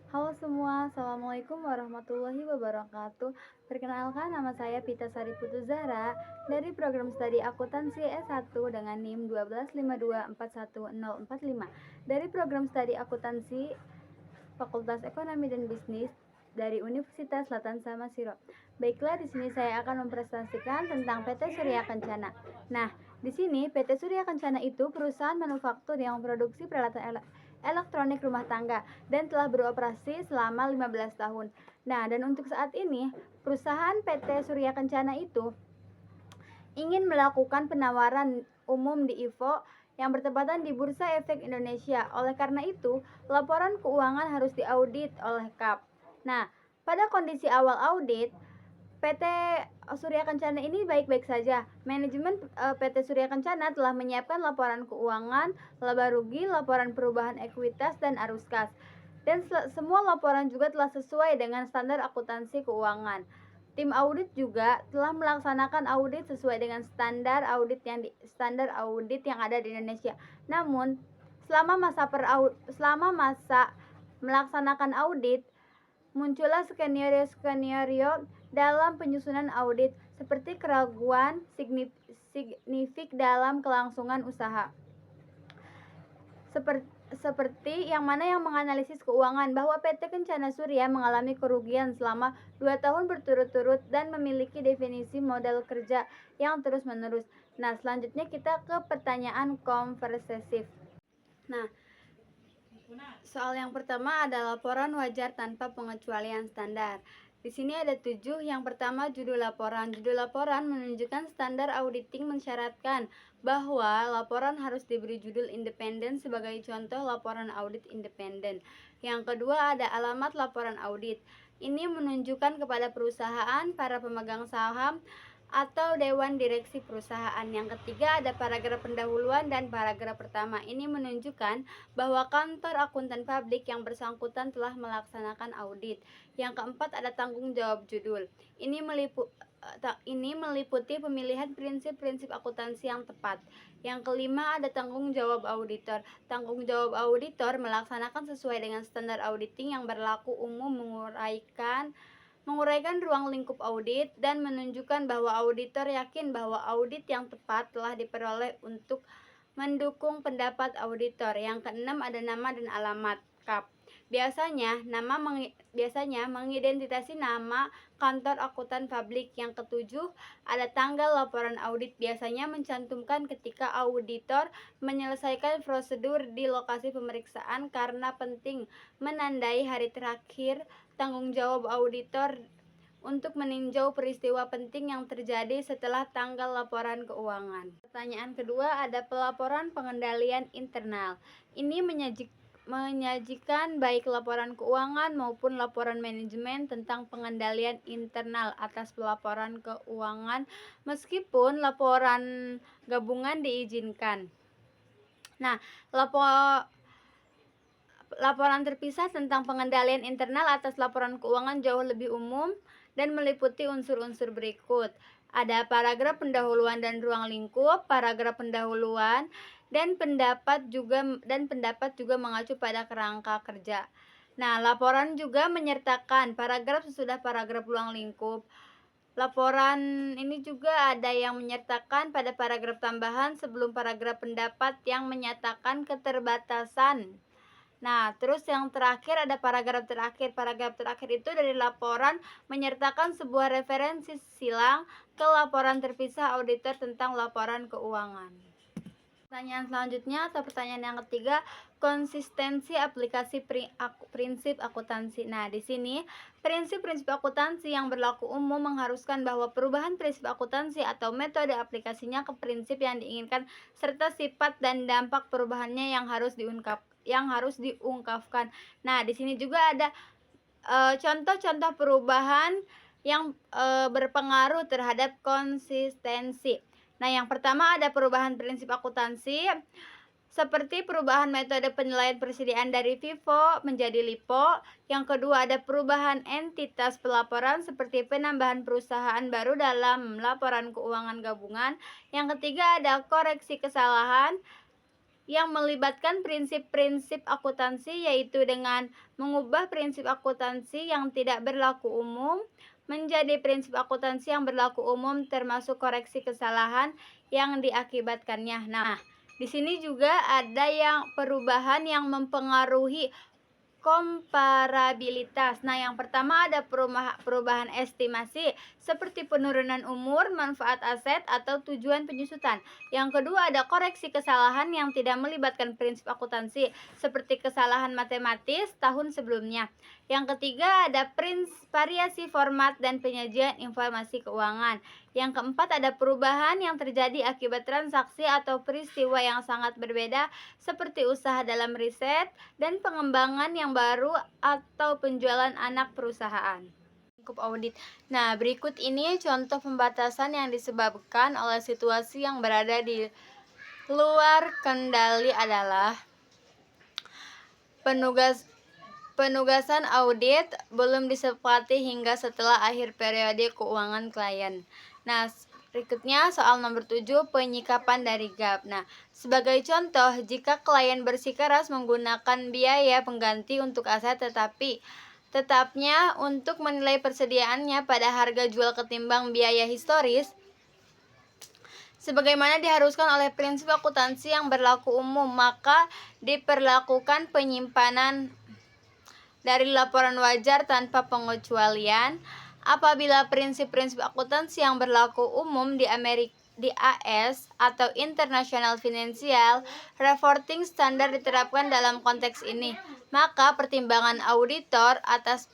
Halo semua, Assalamualaikum warahmatullahi wabarakatuh. Perkenalkan, nama saya Pita Sari Putu Zahra dari program studi akuntansi S1 dengan NIM 125241045 dari program studi akuntansi Fakultas Ekonomi dan Bisnis dari Universitas Selatan Samasiro. Baiklah, di sini saya akan mempresentasikan tentang PT Surya Kencana. Nah, di sini PT Surya Kencana itu perusahaan manufaktur yang memproduksi peralatan elektronik rumah tangga dan telah beroperasi selama 15 tahun. Nah, dan untuk saat ini, perusahaan PT Surya Kencana itu ingin melakukan penawaran umum di IFO yang bertepatan di Bursa Efek Indonesia. Oleh karena itu, laporan keuangan harus diaudit oleh KAP. Nah, pada kondisi awal audit, PT Surya Kencana ini baik-baik saja. Manajemen PT Surya Kencana telah menyiapkan laporan keuangan, laba rugi, laporan perubahan ekuitas, dan arus kas. Dan semua laporan juga telah sesuai dengan standar akuntansi keuangan. Tim audit juga telah melaksanakan audit sesuai dengan standar audit yang ada di Indonesia. Namun, selama masa melaksanakan audit, muncullah skenario-skenario dalam penyusunan audit seperti keraguan signifik dalam kelangsungan usaha. Seperti yang menganalisis keuangan bahwa PT Kencana Surya mengalami kerugian selama 2 tahun berturut-turut dan memiliki definisi modal kerja yang terus-menerus. Nah, selanjutnya kita ke pertanyaan konversasif. Nah, soal yang pertama adalah laporan wajar tanpa pengecualian standar. Di sini ada 7. Yang pertama, judul laporan. Judul laporan menunjukkan standar auditing mensyaratkan bahwa laporan harus diberi judul independen, sebagai contoh laporan audit independen. Yang kedua, ada alamat laporan audit. Ini menunjukkan kepada perusahaan, para pemegang saham, atau dewan direksi perusahaan. Yang ketiga, ada paragraf pendahuluan dan paragraf pertama. Ini menunjukkan bahwa kantor akuntan publik yang bersangkutan telah melaksanakan audit. Yang keempat, ada tanggung jawab judul. Ini meliputi pemilihan prinsip-prinsip akuntansi yang tepat. Yang kelima, ada tanggung jawab auditor. Tanggung jawab auditor melaksanakan sesuai dengan standar auditing yang berlaku umum, menguraikan ruang lingkup audit, dan menunjukkan bahwa auditor yakin bahwa audit yang tepat telah diperoleh untuk mendukung pendapat auditor. Yang keenam, ada nama dan alamat KAP. Biasanya mengidentifikasi nama kantor akuntan publik. Yang ketujuh, ada tanggal laporan audit. Biasanya mencantumkan ketika auditor menyelesaikan prosedur di lokasi pemeriksaan karena penting menandai hari terakhir tanggung jawab auditor untuk meninjau peristiwa penting yang terjadi setelah tanggal laporan keuangan. Pertanyaan kedua, ada pelaporan pengendalian internal. Ini menyajikan baik laporan keuangan maupun laporan manajemen tentang pengendalian internal atas pelaporan keuangan, meskipun laporan gabungan diizinkan. Nah, laporan terpisah tentang pengendalian internal atas laporan keuangan jauh lebih umum dan meliputi unsur-unsur berikut. Ada paragraf pendahuluan dan ruang lingkup. Paragraf pendahuluan dan pendapat juga mengacu pada kerangka kerja. Nah, laporan juga menyertakan paragraf sesudah paragraf ruang lingkup. Laporan ini juga ada yang menyertakan pada paragraf tambahan sebelum paragraf pendapat yang menyatakan keterbatasan. Nah, terus yang terakhir ada paragraf terakhir. Paragraf terakhir itu dari laporan menyertakan sebuah referensi silang ke laporan terpisah auditor tentang laporan keuangan. Pertanyaan selanjutnya atau pertanyaan yang ketiga, konsistensi aplikasi prinsip akuntansi. Nah, di sini prinsip-prinsip akuntansi yang berlaku umum mengharuskan bahwa perubahan prinsip akuntansi atau metode aplikasinya ke prinsip yang diinginkan serta sifat dan dampak perubahannya yang harus diungkapkan. Nah, di sini juga ada contoh-contoh perubahan yang berpengaruh terhadap konsistensi. Nah, yang pertama ada perubahan prinsip akuntansi seperti perubahan metode penilaian persediaan dari FIFO menjadi LIPO. Yang kedua ada perubahan entitas pelaporan seperti penambahan perusahaan baru dalam laporan keuangan gabungan. Yang ketiga ada koreksi kesalahan yang melibatkan prinsip-prinsip akuntansi, yaitu dengan mengubah prinsip akuntansi yang tidak berlaku umum menjadi prinsip akuntansi yang berlaku umum, termasuk koreksi kesalahan yang diakibatkannya. Nah, di sini juga ada yang perubahan yang mempengaruhi komparabilitas. Nah, yang pertama ada perubahan estimasi seperti penurunan umur, manfaat aset, atau tujuan penyusutan. Yang kedua ada koreksi kesalahan yang tidak melibatkan prinsip akuntansi seperti kesalahan matematis tahun sebelumnya. Yang ketiga ada variasi format dan penyajian informasi keuangan. Yang keempat ada perubahan yang terjadi akibat transaksi atau peristiwa yang sangat berbeda seperti usaha dalam riset dan pengembangan yang baru atau penjualan anak perusahaan. Lingkup audit. Nah, berikut ini contoh pembatasan yang disebabkan oleh situasi yang berada di luar kendali adalah penugasan audit belum disepakati hingga setelah akhir periode keuangan klien. Nah, berikutnya soal nomor 7, penyikapan dari GAAP. Nah, sebagai contoh, jika klien bersikeras menggunakan biaya pengganti untuk aset tetapnya untuk menilai persediaannya pada harga jual ketimbang biaya historis, sebagaimana diharuskan oleh prinsip akuntansi yang berlaku umum, maka diperlakukan penyimpanan dari laporan wajar tanpa pengecualian. Apabila prinsip-prinsip akuntansi yang berlaku umum di AS atau International Financial Reporting Standard diterapkan dalam konteks ini, maka pertimbangan auditor atas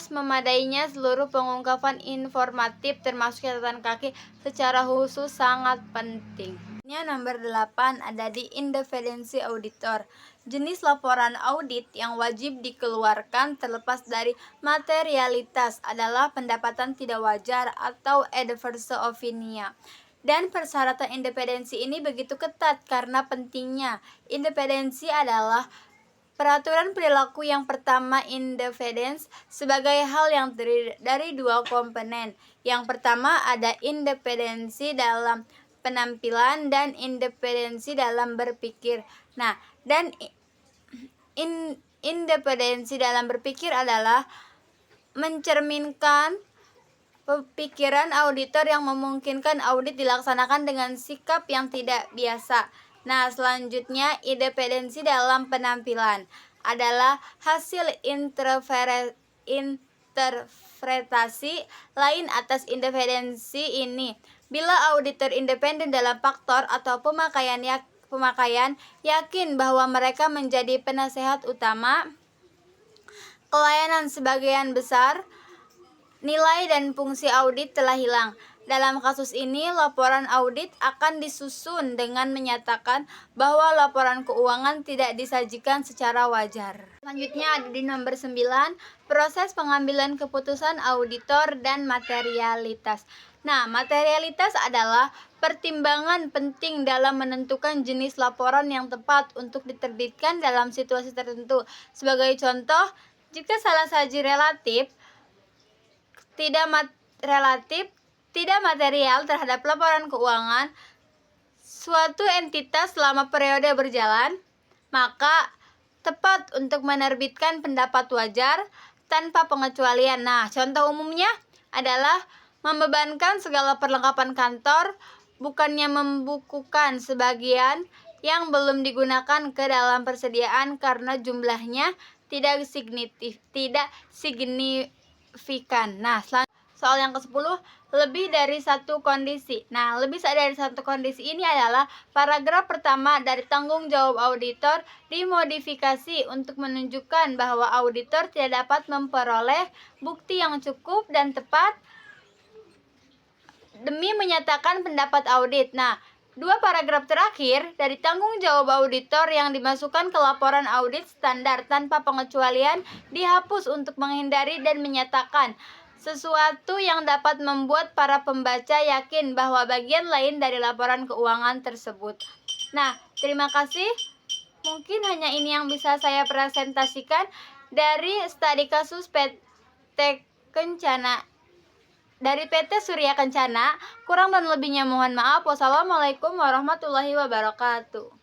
memadainya seluruh pengungkapan informatif termasuk catatan kaki secara khusus sangat penting. Nomor 8 ada di independensi auditor. Jenis laporan audit yang wajib dikeluarkan terlepas dari materialitas adalah pendapatan tidak wajar atau adverse opinion. Dan persyaratan independensi ini begitu ketat karena pentingnya. Independensi adalah peraturan perilaku yang pertama. Independence sebagai hal yang terdiri dari dua komponen. Yang pertama ada independensi dalam penampilan dan independensi dalam berpikir. Nah, dan independensi dalam berpikir adalah mencerminkan pikiran auditor yang memungkinkan audit dilaksanakan dengan sikap yang tidak biasa. Nah, selanjutnya independensi dalam penampilan adalah hasil interpretasi lain atas independensi ini. Bila auditor independen dalam faktor atau pemakaian yakin bahwa mereka menjadi penasehat utama pelayanan, sebagian besar nilai dan fungsi audit telah hilang. Dalam kasus ini, laporan audit akan disusun dengan menyatakan bahwa laporan keuangan tidak disajikan secara wajar. Selanjutnya ada di nomor 9, proses pengambilan keputusan auditor dan materialitas. Nah, materialitas adalah pertimbangan penting dalam menentukan jenis laporan yang tepat untuk diterbitkan dalam situasi tertentu. Sebagai contoh, jika salah saji tidak material terhadap laporan keuangan suatu entitas selama periode berjalan, maka tepat untuk menerbitkan pendapat wajar tanpa pengecualian. Nah, contoh umumnya adalah membebankan segala perlengkapan kantor, bukannya membukukan sebagian yang belum digunakan ke dalam persediaan karena jumlahnya tidak signifikan. Nah, soal yang ke-10, lebih dari satu kondisi. Nah, lebih dari satu kondisi ini adalah paragraf pertama dari tanggung jawab auditor dimodifikasi untuk menunjukkan bahwa auditor tidak dapat memperoleh bukti yang cukup dan tepat demi menyatakan pendapat audit. Nah, dua paragraf terakhir dari tanggung jawab auditor yang dimasukkan ke laporan audit standar tanpa pengecualian dihapus untuk menghindari dan menyatakan sesuatu yang dapat membuat para pembaca yakin bahwa bagian lain dari laporan keuangan tersebut. Nah, terima kasih. Mungkin hanya ini yang bisa saya presentasikan dari studi kasus PT Kencana. Dari PT Surya Kencana, kurang dan lebihnya mohon maaf. Wassalamualaikum warahmatullahi wabarakatuh.